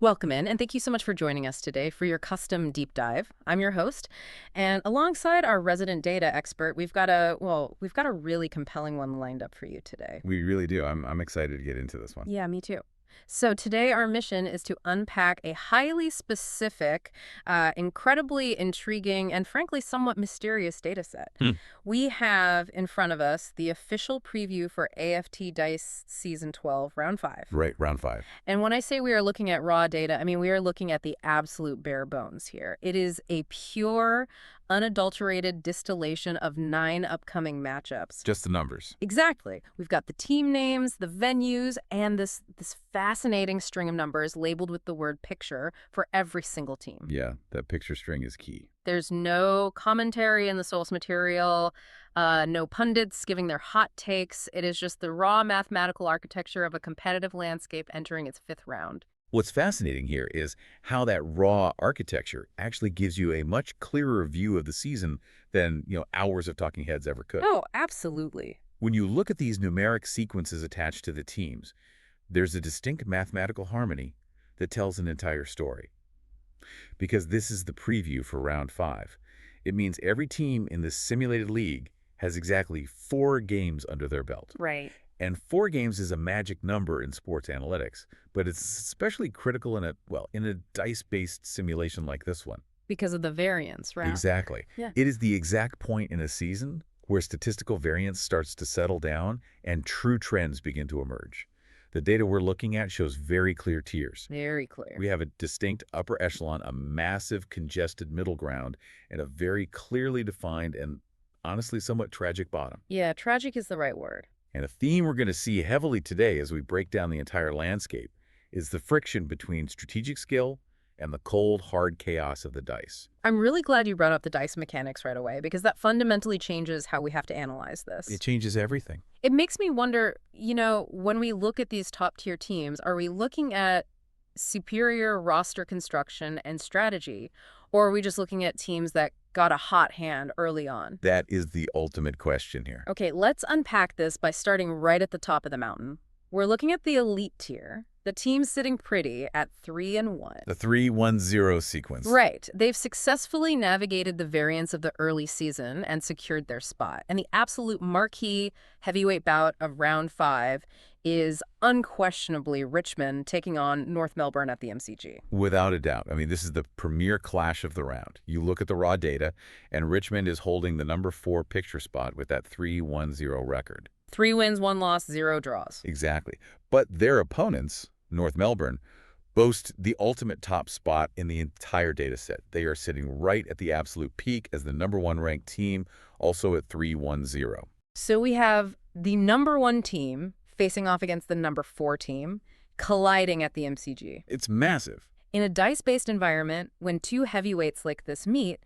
Welcome in, and thank you so much for joining us today for your custom deep dive. I'm your host, and alongside our resident data expert, we've got a really compelling one lined up for you today. We really do. I'm excited to get into this one. Yeah, me too. So today our mission is to unpack a highly specific, incredibly intriguing, and frankly somewhat mysterious data set. We have in front of us the official preview for AFT Dice Season 12, Round 5. Right, round 5. And when I say we are looking at raw data, I mean we are looking at the absolute bare bones here. It is a pure, unadulterated distillation of 9 upcoming matchups. Just the numbers. Exactly. We've got the team names, the venues, and this fascinating string of numbers labeled with the word picture for every single team. Yeah, that picture string is key. There's no commentary in the source material, no pundits giving their hot takes. It is just the raw mathematical architecture of a competitive landscape entering its 5th round. What's fascinating here is how that raw architecture actually gives you a much clearer view of the season than, hours of talking heads ever could. Oh, absolutely. When you look at these numeric sequences attached to the teams, there's a distinct mathematical harmony that tells an entire story. Because this is the preview for round 5. It means every team in this simulated league has exactly 4 games under their belt. Right. And 4 games is a magic number in sports analytics, but it's especially critical in a dice-based simulation like this one. Because of the variance, right? Exactly. Yeah. It is the exact point in a season where statistical variance starts to settle down and true trends begin to emerge. The data we're looking at shows very clear tiers. Very clear. We have a distinct upper echelon, a massive congested middle ground, and a very clearly defined and honestly somewhat tragic bottom. Yeah, tragic is the right word. And a theme we're going to see heavily today as we break down the entire landscape is the friction between strategic skill and the cold, hard chaos of the dice. I'm really glad you brought up the dice mechanics right away, because that fundamentally changes how we have to analyze this. It changes everything. It makes me wonder, when we look at these top-tier teams, are we looking at superior roster construction and strategy, or are we just looking at teams that got a hot hand early on? That is the ultimate question here. Okay, let's unpack this by starting right at the top of the mountain. We're looking at the elite tier, the teams sitting pretty at 3-1. The 3-1-0 sequence. Right. They've successfully navigated the variance of the early season and secured their spot. And the absolute marquee heavyweight bout of round 5 is unquestionably Richmond taking on North Melbourne at the MCG. Without a doubt. I mean, this is the premier clash of the round. You look at the raw data, and Richmond is holding the number 4 picture spot with that 3-1-0 record. 3 wins, 1 loss, 0 draws. Exactly. But their opponents, North Melbourne, boast the ultimate top spot in the entire data set. They are sitting right at the absolute peak as the number 1 ranked team, also at 3-1-0. So we have the number 1 team facing off against the number 4 team, colliding at the MCG. It's massive. In a dice-based environment, when 2 heavyweights like this meet,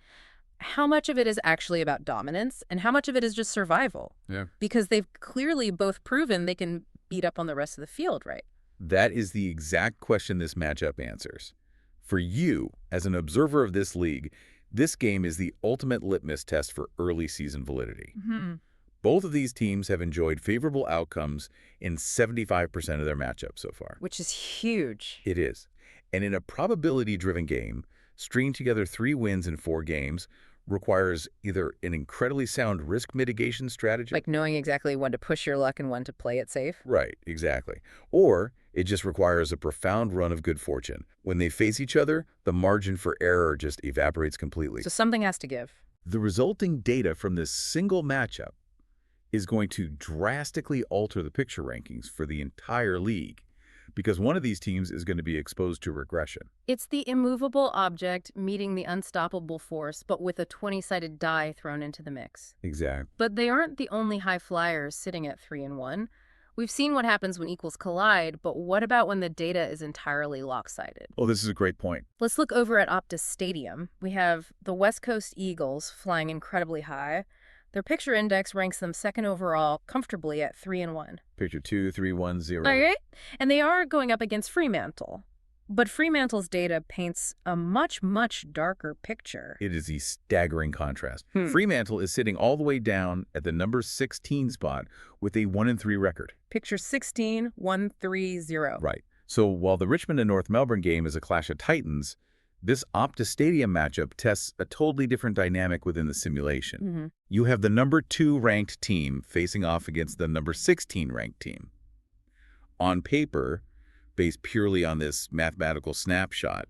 how much of it is actually about dominance and how much of it is just survival? Yeah. Because they've clearly both proven they can beat up on the rest of the field, right? That is the exact question this matchup answers. For you, as an observer of this league, this game is the ultimate litmus test for early season validity. Both of these teams have enjoyed favorable outcomes in 75% of their matchups so far. Which is huge. It is. And in a probability-driven game, stringing together 3 wins in 4 games requires either an incredibly sound risk mitigation strategy. Like knowing exactly when to push your luck and when to play it safe. Right, exactly. Or it just requires a profound run of good fortune. When they face each other, the margin for error just evaporates completely. So something has to give. The resulting data from this single matchup is going to drastically alter the picture rankings for the entire league, because one of these teams is going to be exposed to regression. It's the immovable object meeting the unstoppable force, but with a 20-sided die thrown into the mix. Exactly. But they aren't the only high flyers sitting at 3-1. We've seen what happens when equals collide, but what about when the data is entirely lopsided? Oh, this is a great point. Let's look over at Optus Stadium. We have the West Coast Eagles flying incredibly high. Their picture index ranks them 2nd overall, comfortably at 3-1. Picture 2-3-1-0. All right. And they are going up against Fremantle. But Fremantle's data paints a much, much darker picture. It is a staggering contrast. Fremantle is sitting all the way down at the number 16 spot with a 1-3 record. Picture 16-1-3-0. Right. So while the Richmond and North Melbourne game is a clash of titans, this Optus Stadium matchup tests a totally different dynamic within the simulation. You have the number 2 ranked team facing off against the number 16 ranked team. On paper, based purely on this mathematical snapshot,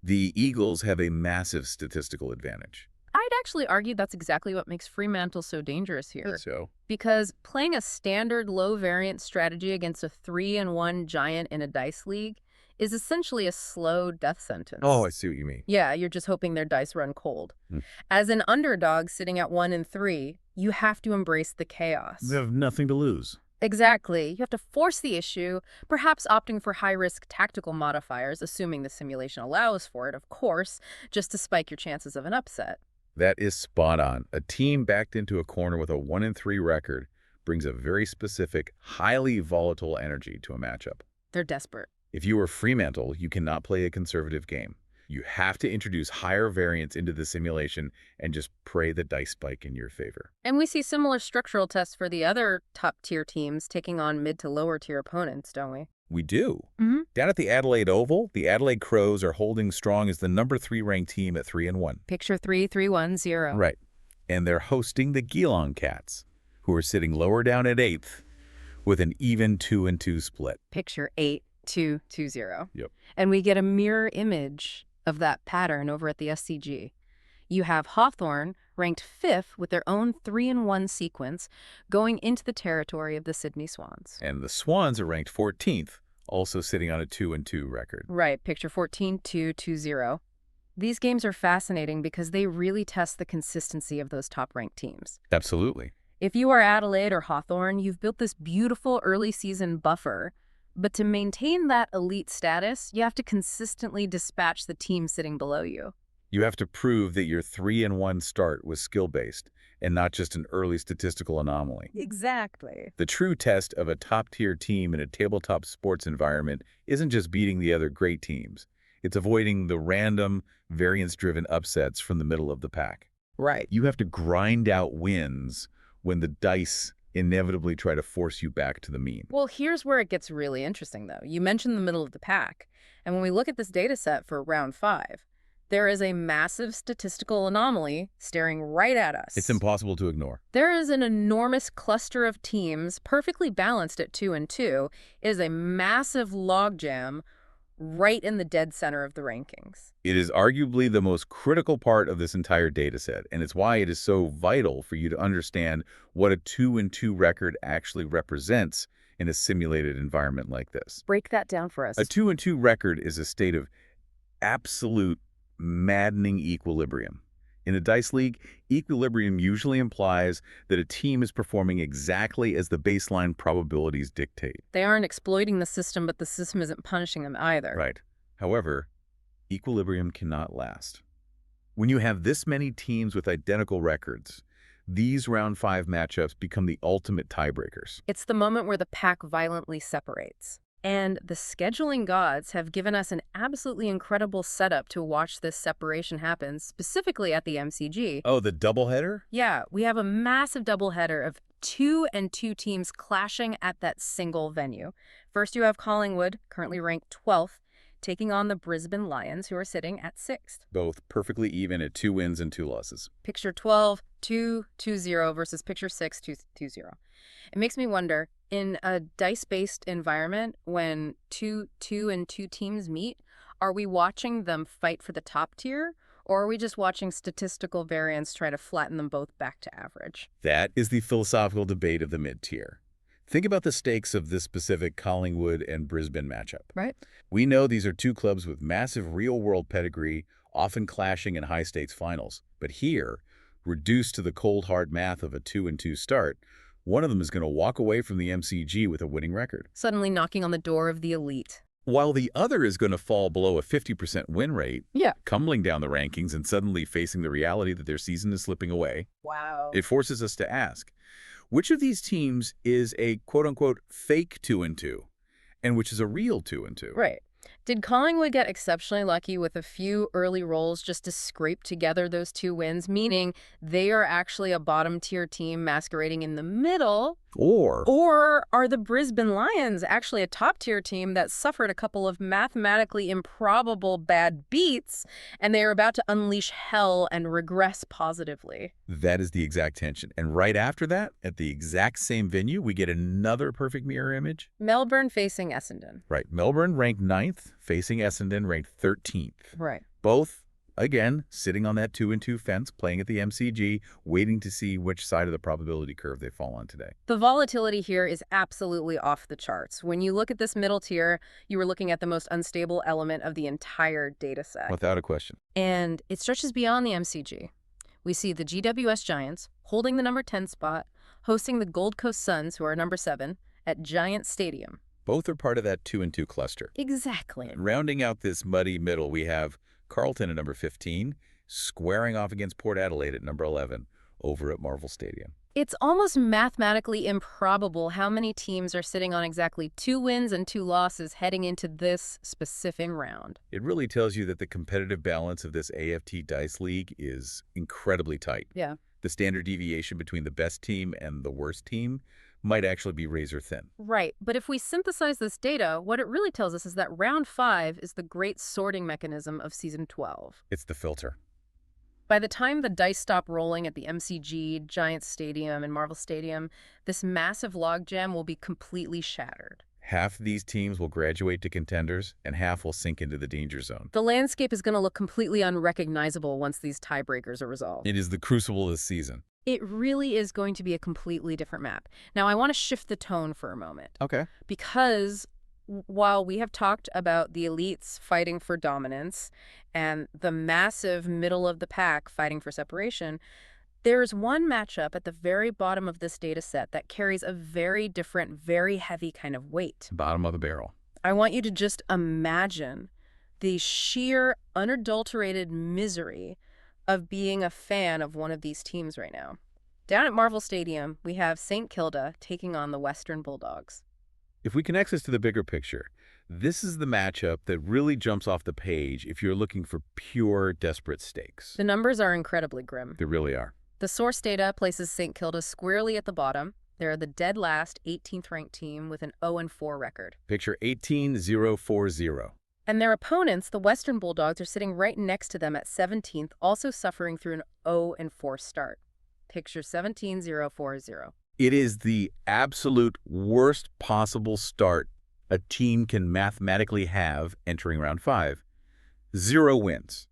the Eagles have a massive statistical advantage. I'd actually argue that's exactly what makes Fremantle so dangerous here. So, Because playing a standard low-variance strategy against a 3-1 giant in a dice league is essentially a slow death sentence. oh, I see what you mean. Yeah, you're just hoping their dice run cold. Hmm. As an underdog sitting at 1-3, you have to embrace the chaos. You have nothing to lose. Exactly. You have to force the issue, perhaps opting for high-risk tactical modifiers, assuming the simulation allows for it, of course, just to spike your chances of an upset. That is spot on. A team backed into a corner with a 1-3 record brings a very specific, highly volatile energy to a matchup. They're desperate. If you are Fremantle, you cannot play a conservative game. You have to introduce higher variance into the simulation and just pray the dice spike in your favor. And we see similar structural tests for the other top-tier teams taking on mid- to lower-tier opponents, don't we? We do. Down at the Adelaide Oval, the Adelaide Crows are holding strong as the number 3 ranked team at 3-1. Picture 3-3-1-0. Right. And they're hosting the Geelong Cats, who are sitting lower down at 8th with an even 2-2 split. Picture 8-2-2-0. Yep. And we get a mirror image of that pattern over at the SCG. You have Hawthorn ranked 5th with their own 3-1 sequence going into the territory of the Sydney Swans. And the Swans are ranked 14th, also sitting on a 2-2 record. Right, picture 14-2-2-0. These games are fascinating because they really test the consistency of those top-ranked teams. Absolutely. If you are Adelaide or Hawthorn, you've built this beautiful early-season buffer, but to maintain that elite status, you have to consistently dispatch the team sitting below you. You have to prove that your 3-1 start was skill-based and not just an early statistical anomaly. Exactly. The true test of a top-tier team in a tabletop sports environment isn't just beating the other great teams. It's avoiding the random, variance-driven upsets from the middle of the pack. Right. You have to grind out wins when the dice inevitably try to force you back to the mean. Well, here's where it gets really interesting, though. You mentioned the middle of the pack. And when we look at this data set for round 5, there is a massive statistical anomaly staring right at us. It's impossible to ignore. There is an enormous cluster of teams perfectly balanced at 2-2. It is a massive logjam right in the dead center of the rankings. It is arguably the most critical part of this entire data set, and it's why it is so vital for you to understand what a 2-2 record actually represents in a simulated environment like this. Break that down for us. A 2-2 record is a state of absolute maddening equilibrium. In a dice league, equilibrium usually implies that a team is performing exactly as the baseline probabilities dictate. They aren't exploiting the system, but the system isn't punishing them either. Right. However, equilibrium cannot last. When you have this many teams with identical records, these round 5 matchups become the ultimate tiebreakers. It's the moment where the pack violently separates. And the scheduling gods have given us an absolutely incredible setup to watch this separation happen, specifically at the MCG. Oh, the doubleheader? Yeah, we have a massive doubleheader of 2-2 teams clashing at that single venue. First, you have Collingwood, currently ranked 12th, taking on the Brisbane Lions, who are sitting at 6th. Both perfectly even at 2 wins and 2 losses. Picture 12-2-2-0 versus picture 6-2-2-0. It makes me wonder, in a dice-based environment, when 2-2 teams meet, are we watching them fight for the top tier, or are we just watching statistical variance try to flatten them both back to average? That is the philosophical debate of the mid-tier. Think about the stakes of this specific Collingwood and Brisbane matchup. Right. We know these are two clubs with massive real-world pedigree, often clashing in high-stakes finals. But here, reduced to the cold, hard math of a 2-2 start, one of them is going to walk away from the MCG with a winning record. Suddenly knocking on the door of the elite. While the other is going to fall below a 50% win rate, Yeah. tumbling down the rankings and suddenly facing the reality that their season is slipping away. Wow. It forces us to ask, which of these teams is a quote-unquote fake 2-2, and which is a real 2-2? Right. Did Collingwood get exceptionally lucky with a few early rolls just to scrape together those 2 wins, meaning they are actually a bottom-tier team masquerading in the middle? Or are the Brisbane Lions actually a top-tier team that suffered a couple of mathematically improbable bad beats, and they are about to unleash hell and regress positively? That is the exact tension. And right after that, at the exact same venue, we get another perfect mirror image. Melbourne facing Essendon. Right. Melbourne ranked 9th, facing Essendon ranked 13th. Right. Both, again, sitting on that 2-2 fence, playing at the MCG, waiting to see which side of the probability curve they fall on today. The volatility here is absolutely off the charts. When you look at this middle tier, you are looking at the most unstable element of the entire data set. Without a question. And it stretches beyond the MCG. We see the GWS Giants holding the number 10 spot, hosting the Gold Coast Suns, who are number 7, at Giant Stadium. Both are part of that 2-2 cluster. Exactly. And rounding out this muddy middle, we have Carlton at number 15, squaring off against Port Adelaide at number 11, over at Marvel Stadium. It's almost mathematically improbable how many teams are sitting on exactly 2 wins and 2 losses heading into this specific round. It really tells you that the competitive balance of this AFT Dice League is incredibly tight. Yeah. The standard deviation between the best team and the worst team might actually be razor thin. Right, but if we synthesize this data, what it really tells us is that round 5 is the great sorting mechanism of season 12. It's the filter. By the time the dice stop rolling at the MCG, Giant Stadium, and Marvel Stadium, this massive logjam will be completely shattered. Half these teams will graduate to contenders, and half will sink into the danger zone. The landscape is going to look completely unrecognizable once these tiebreakers are resolved. It is the crucible of the season. It really is going to be a completely different map. Now, I want to shift the tone for a moment. Okay. Because while we have talked about the elites fighting for dominance and the massive middle of the pack fighting for separation, there is one matchup at the very bottom of this data set that carries a very different, very heavy kind of weight. Bottom of the barrel. I want you to just imagine the sheer, unadulterated misery of being a fan of one of these teams right now. Down at Marvel Stadium, we have St Kilda taking on the Western Bulldogs. If we connect this to the bigger picture, this is the matchup that really jumps off the page if you're looking for pure, desperate stakes. The numbers are incredibly grim. They really are. The source data places St Kilda squarely at the bottom. They're the dead last 18th ranked team with an 0-4 record. Picture 18-0-4-0. And their opponents, the Western Bulldogs, are sitting right next to them at 17th, also suffering through an 0-4 start. Picture 17-0-4-0. It is the absolute worst possible start a team can mathematically have entering round 5. 0 wins.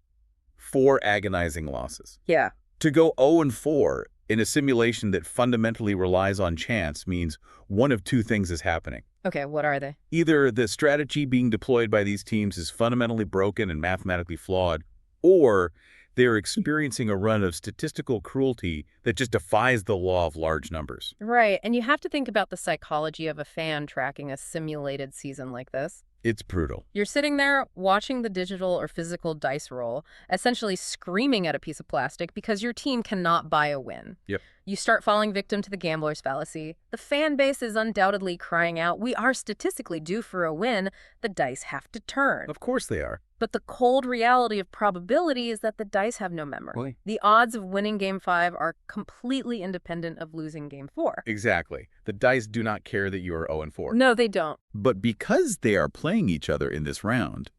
4 agonizing losses. Yeah. To go 0-4 in a simulation that fundamentally relies on chance means one of 2 things is happening. Okay, what are they? Either the strategy being deployed by these teams is fundamentally broken and mathematically flawed, or they're experiencing a run of statistical cruelty that just defies the law of large numbers. Right, and you have to think about the psychology of a fan tracking a simulated season like this. It's brutal. You're sitting there watching the digital or physical dice roll, essentially screaming at a piece of plastic because your team cannot buy a win. Yep. You start falling victim to the gambler's fallacy. The fan base is undoubtedly crying out, we are statistically due for a win. The dice have to turn. Of course they are. But the cold reality of probability is that the dice have no memory. Really? The odds of winning Game 5 are completely independent of losing Game 4. Exactly. The dice do not care that you are 0-4. No, they don't. But because they are playing each other in this round,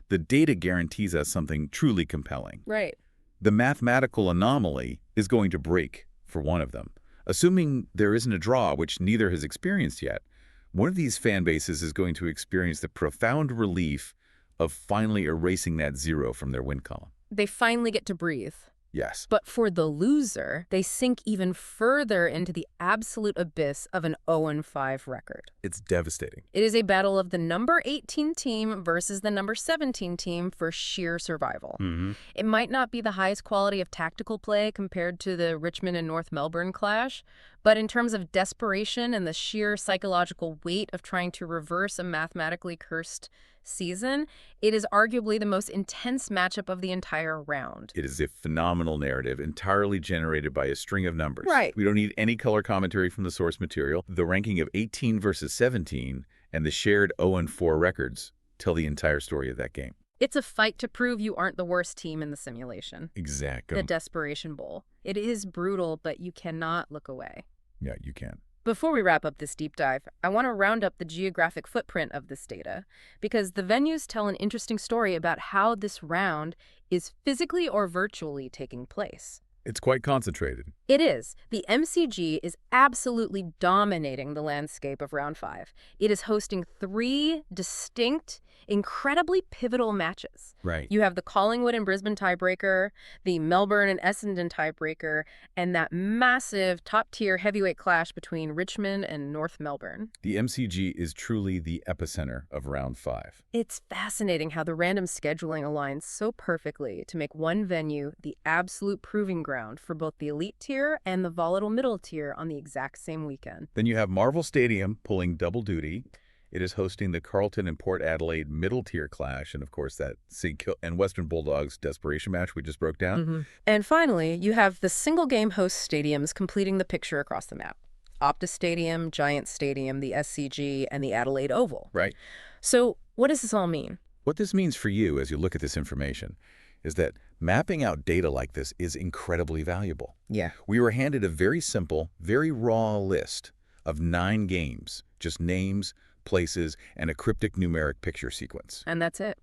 the data guarantees us something truly compelling. Right. The mathematical anomaly is going to break for one of them. Assuming there isn't a draw, which neither has experienced yet, one of these fan bases is going to experience the profound relief of finally erasing that 0 from their win column. They finally get to breathe. Yes. But for the loser, they sink even further into the absolute abyss of an 0-5 record. It's devastating. It is a battle of the number 18 team versus the number 17 team for sheer survival. Mm-hmm. It might not be the highest quality of tactical play compared to the Richmond and North Melbourne clash, but in terms of desperation and the sheer psychological weight of trying to reverse a mathematically cursed season, it is arguably the most intense matchup of the entire round. It is a phenomenal narrative entirely generated by a string of numbers. Right. We don't need any color commentary from the source material. The ranking of 18 versus 17 and the shared 0-4 records tell the entire story of that game. It's a fight to prove you aren't the worst team in the simulation. Exactly. The Desperation Bowl. It is brutal, but you cannot look away. Yeah, you can. Before we wrap up this deep dive, I want to round up the geographic footprint of this data, because the venues tell an interesting story about how this round is physically or virtually taking place. It's quite concentrated. It is. The MCG is absolutely dominating the landscape of Round 5. It is hosting 3 distinct, incredibly pivotal matches. Right. You have the Collingwood and Brisbane tiebreaker, the Melbourne and Essendon tiebreaker, and that massive top-tier heavyweight clash between Richmond and North Melbourne. The MCG is truly the epicenter of Round 5. It's fascinating how the random scheduling aligns so perfectly to make one venue the absolute proving ground for both the elite tier and the volatile middle tier on the exact same weekend. Then you have Marvel Stadium pulling double duty. It is hosting the Carlton and Port Adelaide middle tier clash, and of course that St Kilda and Western Bulldogs desperation match we just broke down. And finally, you have the single game host stadiums completing the picture across the map. Optus Stadium, Giant Stadium, the SCG, and the Adelaide Oval. Right. So what does this all mean? What this means for you as you look at this information is that mapping out data like this is incredibly valuable. Yeah. We were handed a very simple, very raw list of 9 games, just names, places, and a cryptic numeric picture sequence. And that's it.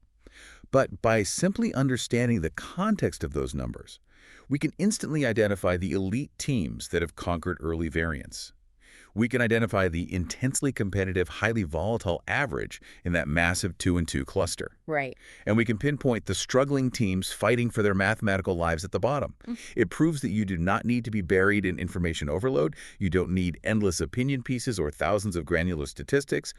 But by simply understanding the context of those numbers, we can instantly identify the elite teams that have conquered early variants. We can identify the intensely competitive, highly volatile average in that massive 2-2 cluster. Right. And we can pinpoint the struggling teams fighting for their mathematical lives at the bottom. It proves that you do not need to be buried in information overload. You don't need endless opinion pieces or thousands of granular statistics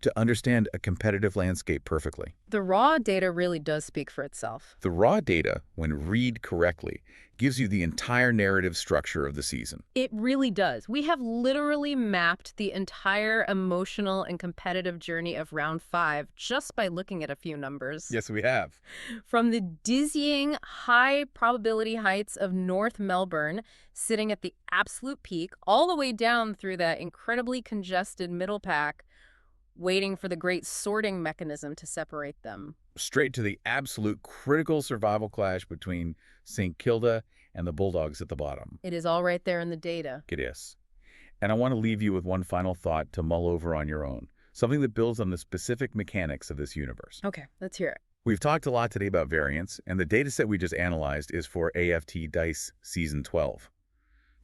to understand a competitive landscape perfectly. The raw data really does speak for itself. The raw data, when read correctly, gives you the entire narrative structure of the season. It really does. We have literally mapped the entire emotional and competitive journey of Round 5 just by looking at a few numbers. Yes, we have. From the dizzying high probability heights of North Melbourne, sitting at the absolute peak, all the way down through that incredibly congested middle pack, waiting for the great sorting mechanism to separate them. Straight to the absolute critical survival clash between St Kilda and the Bulldogs at the bottom. It is all right there in the data. It is. And I want to leave you with one final thought to mull over on your own, something that builds on the specific mechanics of this universe. Okay, let's hear it. We've talked a lot today about variance, and the data set we just analyzed is for AFT Dice Season 12.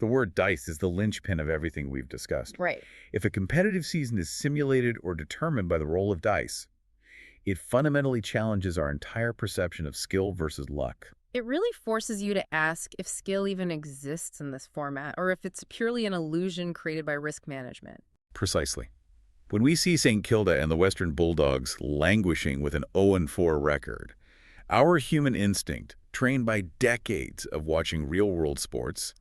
The word dice is the linchpin of everything we've discussed. Right. If a competitive season is simulated or determined by the roll of dice, it fundamentally challenges our entire perception of skill versus luck. It really forces you to ask if skill even exists in this format, or if it's purely an illusion created by risk management. Precisely. When we see St Kilda and the Western Bulldogs languishing with an 0-4 record, our human instinct, trained by decades of watching real-world sports,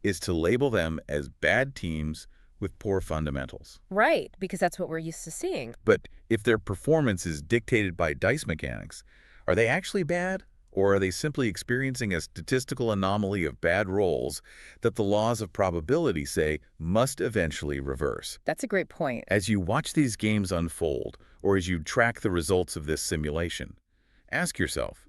is to label them as bad teams with poor fundamentals. Right, because that's what we're used to seeing. But if their performance is dictated by dice mechanics, are they actually bad? Or are they simply experiencing a statistical anomaly of bad rolls that the laws of probability say must eventually reverse? That's a great point. As you watch these games unfold, or as you track the results of this simulation, ask yourself,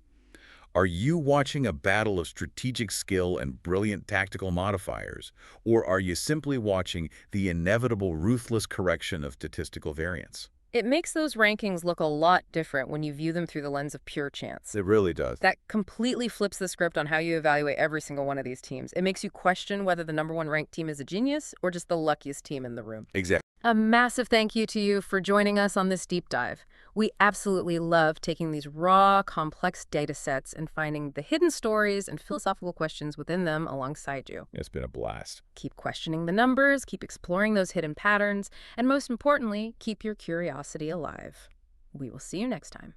are you watching a battle of strategic skill and brilliant tactical modifiers, or are you simply watching the inevitable ruthless correction of statistical variance? It makes those rankings look a lot different when you view them through the lens of pure chance. It really does. That completely flips the script on how you evaluate every single one of these teams. It makes you question whether the #1 ranked team is a genius or just the luckiest team in the room. Exactly. A massive thank you to you for joining us on this deep dive. We absolutely love taking these raw, complex data sets and finding the hidden stories and philosophical questions within them alongside you. It's been a blast. Keep questioning the numbers, keep exploring those hidden patterns, and most importantly, keep your curiosity alive. We will see you next time.